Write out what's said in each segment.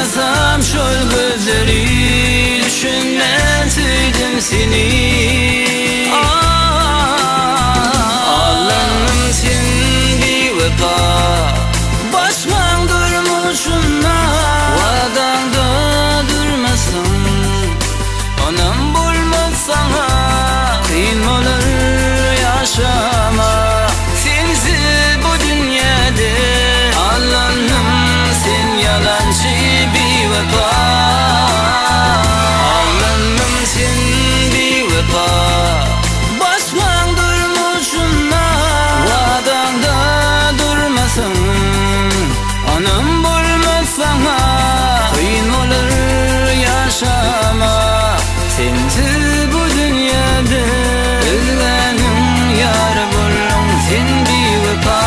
Yatlasam şol gözleri düşünmen tüydüm seni. Ağlanım sen bir vefa başman durmuşuna. Vadanda durmasın onam bulmaz sana. Kıyın olur yaşama sensiz bu dünyada. Ağlanım sen yalancı bir vefa. Ağlanım sen bir vefa başman durmuşuna. Vadanda durmasın anam bulmaz sana. Kıyın olur yaşama sensiz bu dünyada. Özlenim yar bulun sen bir vefa.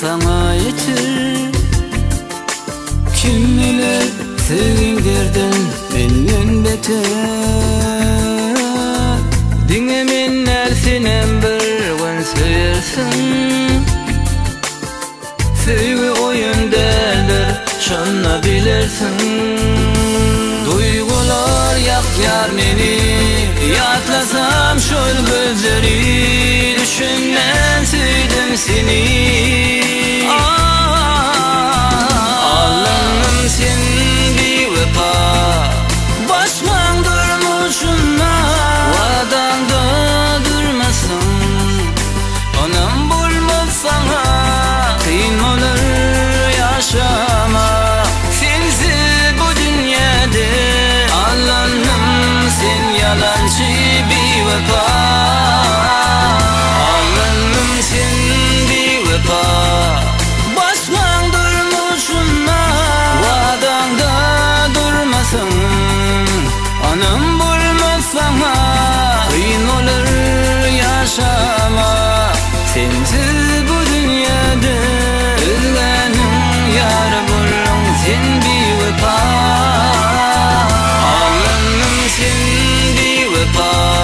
Sana yeter kim bilir sevgilerden benden beter. Dinlemin nersinen bir gün söylersin. Sevgi oyundadır şanla bilirsin. Duygular yakyar meni. Yatlasam şol gözleri düşünmen tüydüm seni. Ağlanım sen bir vefa başman durmuşuna. Vadanda durmasın onam bulmaz sana. Kıyın olur yaşama sensiz bu dünyada. Ağlanım sen yalancı bir vefa. Ağlanım sen bir vefa başman durmuşuna. Vadanda durmasın anam bulmaz sana. Kıyın olur yaşama sensiz bu dünyada. Özlenim yar bulun sen bir vefa. Ağlanım sen bir vefa